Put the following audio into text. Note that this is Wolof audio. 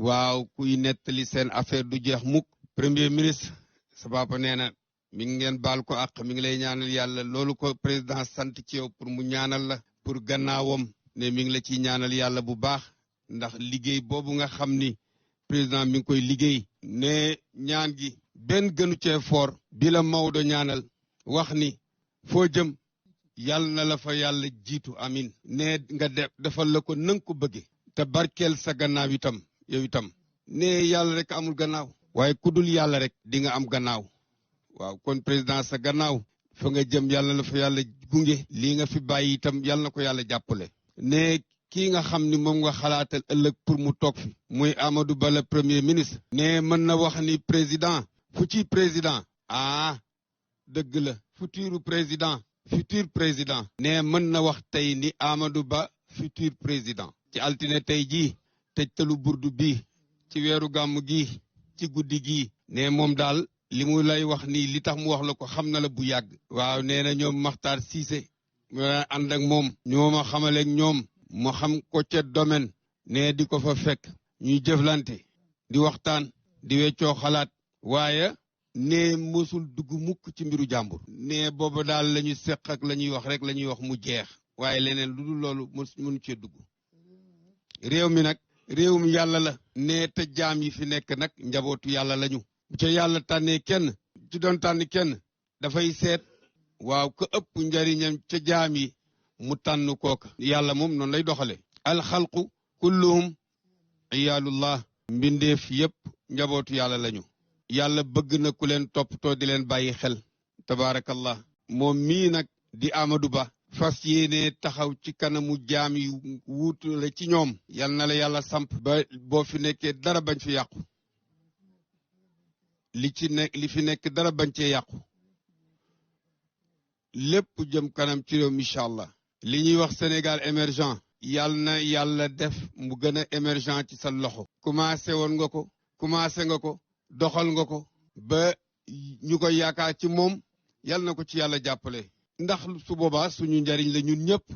waaw kuy nettali seen affaire du jeex mukk. premier ministre sa papa nee na mi ngi ngeen baal ko àq mi ngi lay ñaanal yàlla loolu ko président sant ci yow pour mu ñaanal la pour gannaawam ne mi ngi la ciy ñaanal yàlla bu baax ndax liggéey boobu nga xam ni président mi ngi koy liggéey ne ñaan gi benn gënu cee fort bi la Maodo ñaanal wax ni foo jëm yàlla na la fa yàlla jiitu amin ne nga defal la ko nang ko bëgge te barkeel sa gannaaw itam yow itam ne yàlla rek amul gannaaw waaye ku dul yàlla rek di nga am gannaaw waaw kon président sa gannaaw fa nga jëm yàlla la fa yàlla gunge lii nga fi bàyyi itam yàlla na ko yàlla jàppale ne kii nga xam ni moom nga xalaatal ëllëg pour mu toog fi muy Amadou Ba le premier ministre ne mën na wax ni président fu ci président dëgg la futur président ne mën na wax tey ni Amadou Ba futur président ci altine tey jii tëjtalu burdu bi ci weeru gàmm gi ci guddi gi ne moom daal li mu lay wax nii li tax mu wax la ko xam na la bu yàgg waaw nee na ñoom Makhtar Cissé mu ànd ak moom ñoo ma xamaleeg ñoom mu xam ko ca domaine ne di ko fa fekk ñuy jëflante di waxtaan di weccoo xalaat waaye ne mosul dugg mukk ci mbiru jàmbur ne booba daal la ñu seq ak la ñuy wax rek la ñuy wax mu jeex waaye leneen lu dul loolu mënu cee dugg réew mi nag réewum yàlla la ne te jaam yi fi nekk nag njabootu yàlla lañu bu ca yàlla tànnee kenn ci doon tànn kenn dafay seet waaw ko ëpp njariñam ca jaam yi mu tànn kooka yàlla moom noonu lay doxale alxalqu kulluhum iyaalullah mbindeef yépp njabootu yàlla lañu yàlla bëgg na ku leen toppatoo di leen bàyyi xel tabaarakallah moom mii nag di Amadou Ba fas yéene taxaw ci kanamu jaam yi wuutu la ci ñoom yal na la yàlla samp ba boo fi nekkee dara bañ fi yàqu li fi nekk dara bañ cee yàqu lépp jëm kanam ci réew mi incha allah li ñuy wax Sénégal émergent yal na yàlla def mu gën a émergent ci sa loxo commencé nga ko doxal nga ko ba ñu koy yaakaar ci moom yal na ko ci yàlla jàppale ndax su boobaa suñu njariñ la ñun ñëpp